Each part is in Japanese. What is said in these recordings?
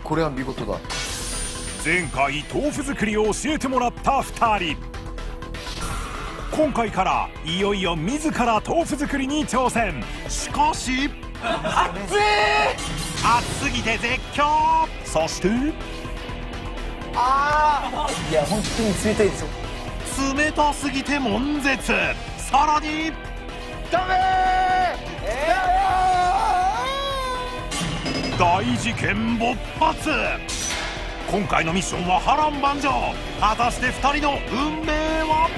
これは見事だ。前回豆腐作りを教えてもらった2人。今回からいよいよ自ら豆腐作りに挑戦。しかし熱すぎて絶叫。そしていや本当に冷たいですよ。冷たすぎて悶絶。さらにダメ大事件勃発。今回のミッションは波乱万丈。果たして2人の運命は。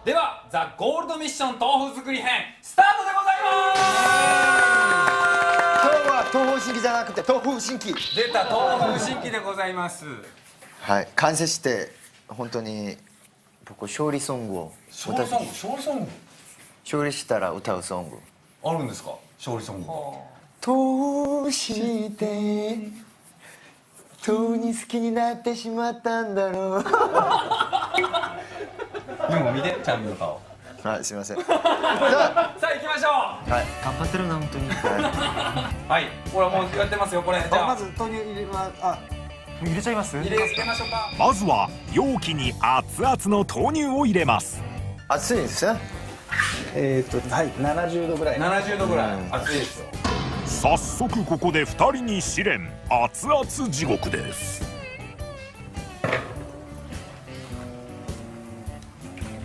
ではザ・ゴールドミッション豆腐作り編スタートでございます。今日は東方神起じゃなくて豆腐神起。出た豆腐神起でございます。はい、完成して本当に僕勝利ソングを勝利ソング勝利したら歌うソングあるんですか。勝利ソングどうして豆に好きになってしまったんだろう。でも見てちゃんみの顔。はい、すいません。さあ行きましょはい、頑張ってるな本当に。う。はいこれもうやってますよ。これじゃあまず豆乳入れます。入れちゃいます。入れましょうか。まずは容器に熱々の豆乳を入れます。熱いですね。はい、70度ぐらい。70度ぐらい熱いですよ。早速ここで2人に試練。熱々地獄です。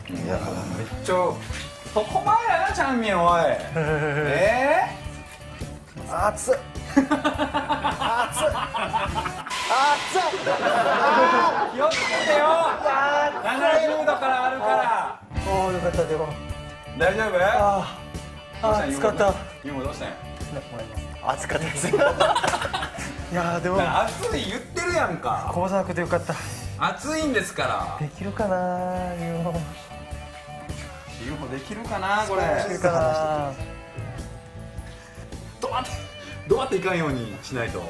いやめっちゃそこまでやなちゃんみんおい。熱っ。気をつけてよ。70度からあるから。おお、よかったでも。大丈夫？暑かった。今どうしたんや。熱かったです。いやでも暑い言ってるやんか。こぼさなくてよかった。暑いんですから。できるかなユUFOできるかなこれ。できるかな。どうやっていかんようにしないと。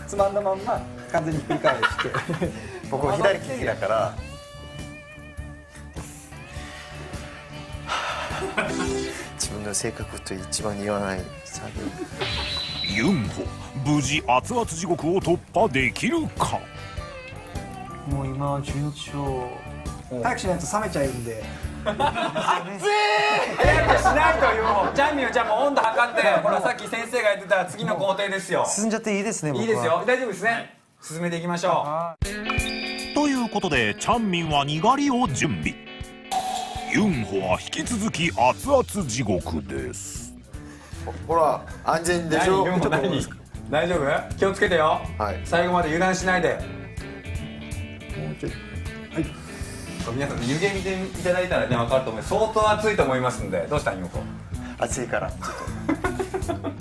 つまんだまんま完全にひっくり返して僕は左利きだから。自分の性格と一番言わない作業。ユンホ無事熱々地獄を突破できるか。もう今順調。早くしないと冷めちゃうんで。早くしないとよ。ジャンミューちゃんも温度測って。ほらさっき先生が言ってた次の工程ですよ。進んじゃっていいですね。いいですよ。大丈夫ですね。進めていきましょう。ということでチャンミンはにがりを準備。ユンホは引き続き熱々地獄です。ほら安全でしょ。大丈夫？気をつけてよ。はい。最後まで油断しないで。もうちょい。はい。皆さん湯気見ていただいたらね分かると思う。相当熱いと思いますんで。どうしたんユンホ？暑いからちょっと。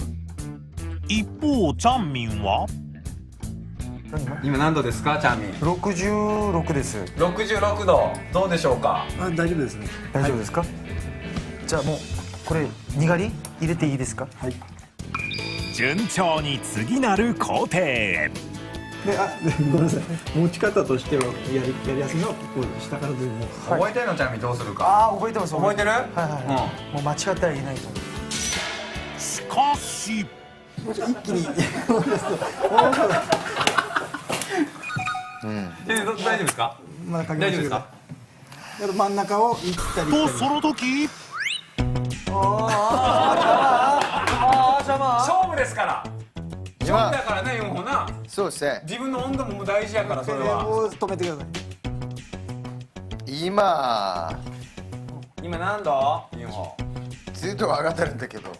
一方チャンミンは今何度ですかチャンミン66です。66度どうでしょうか。大丈夫ですね。大丈夫ですか。じゃあもうこれにがり入れていいですか。はい。順調に次なる工程へ。でごめんなさい。持ち方としてはやりやすいのはこう下からでも。覚えてるのチャンミンどうするか。覚えてます。覚えてる？はいはい。もう間違ってはいないと思う。しかし一気に大丈夫ですか。まだかけ大丈夫ですか。真ん中を行ったり。とその時勝負ですから。勝負だからねユンホな。そうですね。自分の温度も大事やからそれは。止めてください。今何度？ユンホ。ずっと上がってるんだけど。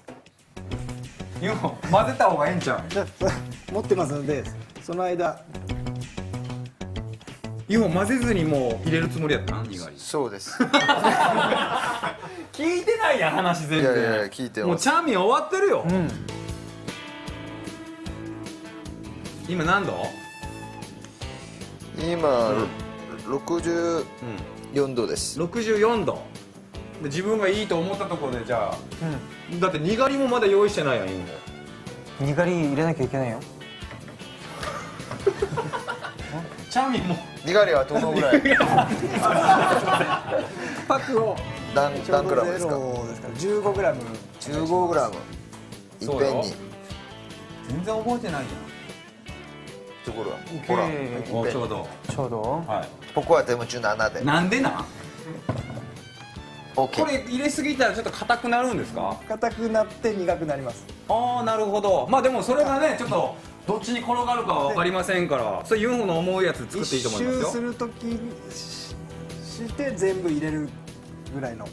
ユンホ混ぜた方がいいんちゃう。じゃあ持ってますのでその間。ユンホ混ぜずにもう入れるつもりやったな。にがり。そうです。聞いてないやん話全然。いやいや聞いてます。もうチャンミン終わってるよ。今何度？今64度です。64度。で自分がいいと思ったところでじゃあ、だってにがりもまだ用意してないやんユンホ。にがり入れなきゃいけないよ。チャーミンもにがりはどのぐらいパックを何グラムですか？0ですから15グラム。 15グラムいっぺんに。全然覚えてないところはほらやん。おちょうど。ちょうどはい。ここは手持ち7でなんでなん？こ OK。れ入れすぎたらちょっと硬くなるんですか？硬くなって苦くなります。ああなるほど。まあでもそれがねちょっとどっちに転がるかは分かりませんからそれユンホの思うやつ作っていいと思いますよ。一周するときにして全部入れるぐらいの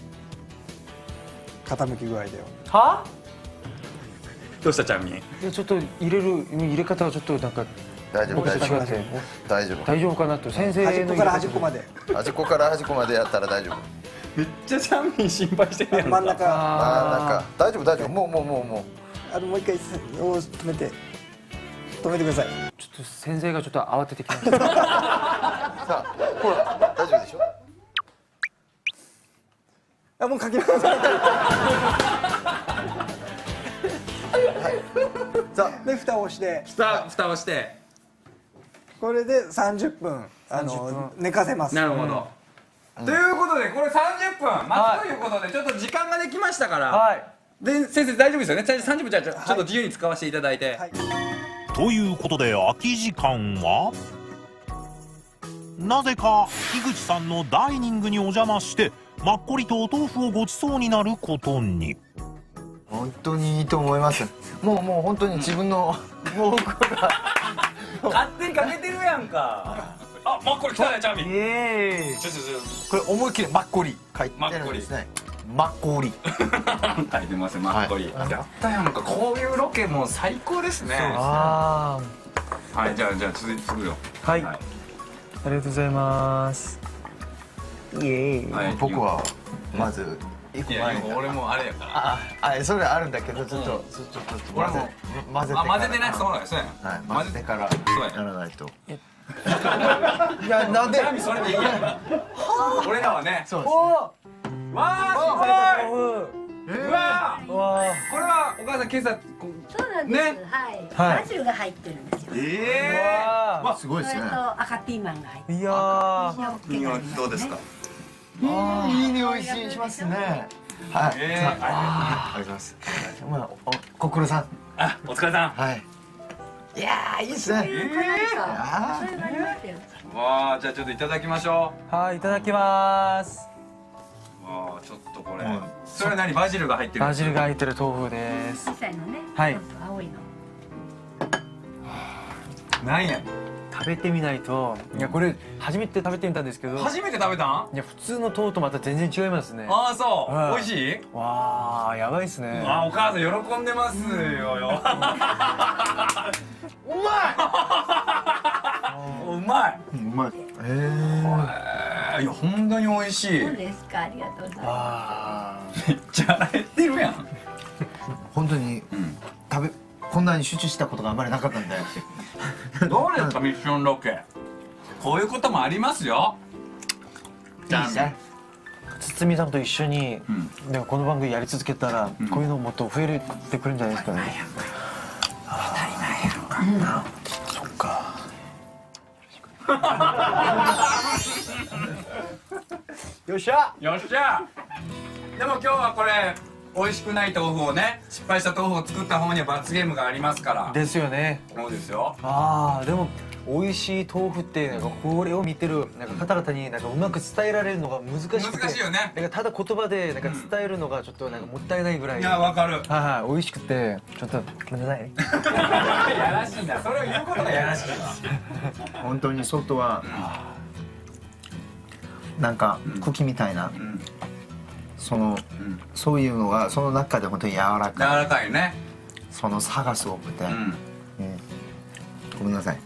傾き具合では？どうしたチャーミン？いやちょっと入れ方がちょっとなんか大丈夫僕と大丈夫違って大丈夫。大丈夫かなと先生の端っこから端っこまで端っこから端っこまでやったら大丈夫。めっちゃチャーミン心配してるやんか。真ん中なんか大丈夫大丈夫。もうもう一回止めてください。ちょっと先生がちょっと慌ててきましたさあほら大丈夫でしょ。あもう書き直さないさで蓋を押して蓋をして。これで30分寝かせます。なるほど。ということでこれ30分待つということでちょっと時間ができましたから。はいで先生大丈夫ですよね。30分じゃちょっと自由に使わせていただいて。はいということで空き時間はなぜか樋口さんのダイニングにお邪魔してマッコリとお豆腐をごちそうになることに。本当にいいと思います。もう本当に自分のもう勝手にかけてるやんか。あマッコリ来たねチャーミン。イエーイこれ思いっきりマッコリ書いてるんですね。マッコリ。書いてますマッコリ。やったやんか。こういうロケも最高ですね。あはいじゃあ続くよ。あはいありがとうございますイエーイはい僕はまず一個いや前に俺もあれやから。それあるんだけどちょっと俺も混ぜてあ混ぜてないそうなんですね。はい混ぜてからそうややらないと。いやなんでチャーミンそれでいいやん。俺らはね。そうです。わあすごい。うわーわこれはお母さん今朝そうなんです。ねはい。バジルが入ってるんですよ。えわすごいですね。それと赤ピーマンが入ってる。いやー匂いどうですか。いい匂いしますね。はい。ありがとうございます。まあコクロさん。あお疲れさん。はい。いやーいいですね。かなりか。それがありますよ。わあじゃあちょっといただきましょはいいただきますう。わあちょっとこれそれは何バジルが入ってる。バジルが入ってる豆腐です小さいのね。はいちょっと青いの。なんや。食べてみないといやこれ初めて食べてみたんですけど初めて食べたん？いや普通の豆腐とまた全然違いますねああそう。はい美味しい？わあやばいっすねあお母さん喜んでますよ。うまい。うまい。いや本当に美味しい。そうですか。ありがとうございまあめっちゃ洗えてるやん。本当にこんなに集中したことがあんまりなかったんで。どうですかミッションロケ。こういうこともありますよ。いいですね。堤さんと一緒に、んでもこの番組やり続けたら、こういうのもっと増えてくるんじゃないですかね。そっか。よっしゃ。よっしゃ。でも今日はこれ美味しくない豆腐をね失敗した豆腐を作った方には罰ゲームがありますから。ですよね。そうですよ。ああでも美味しい豆腐ってなんかこれを見てるなんか方々になんかうまく伝えられるのが難しくて難しいよね。なんかただ言葉でなんか伝えるのがちょっとなんかもったいないぐらい。いやわかる。はいはい美味しくてちょっとごめんなさいね。やらしいな。それを言うことがやらしいわ。本当に外はなんか茎みたいなそういうのがその中で本当に柔ら柔かい。らかいね。その差がすごくて。ごめんなさい。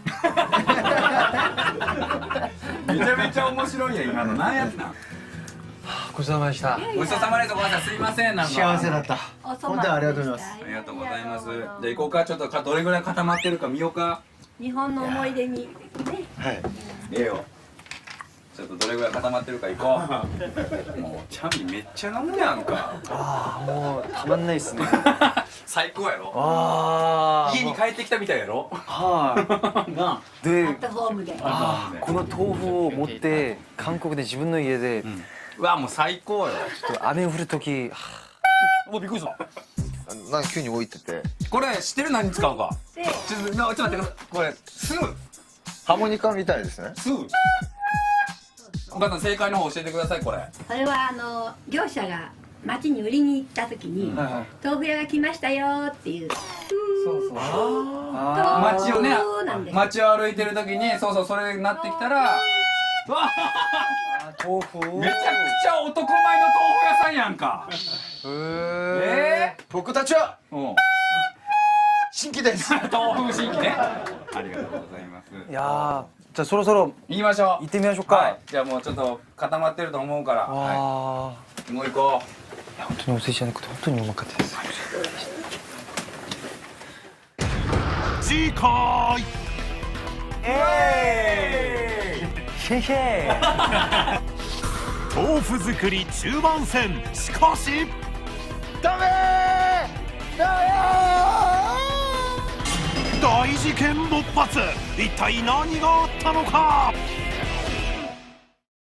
めちゃめちゃ面白いや今の何やつなん。ごちそうさまでした。ごちそうさまです。ごめんなさい。すいませんなんか。幸せだった。す。おそば本当にありがとうございます。ありがとうございます。じゃあ行こうか。ちょっとどれぐらい固まってるか見ようか。日本の思い出にね。はい。ええよ。ちょっとどれぐらい固まってるかいこうもうチャミめっちゃ飲むやんかああもうたまんないっすね最高やろああ家に帰ってきたみたいやろはいなあアッでトホームで。この豆腐を持って韓国で自分の家でうわもう最高よちょっと雨降る時もうびっくりしたなんか急に置いててこれ知ってる何に使うかで、ちょっと待ってくださいこれすぐハーモニカみたいですねすぐお母さん正解の方教えてくださいこれそれは業者が町に売りに行った時に、豆腐屋が来ましたよっていう。そうそう街をねなんです。街を歩いてる時にそうそうそれになってきたらうわ豆腐めちゃくちゃ男前の豆腐屋さんやんか僕たちはうん新規です豆腐新規ねありがとうございますいやーじゃあそろそろ行きましょう行ってみましょうかはいじゃあもうちょっと固まってると思うからはああいもう行こいや本当にお世辞じゃなくて本当にうまかったです次回シェイシェイ豆腐作り中盤戦しかしダメーダメ大事件勃発一体何があったのか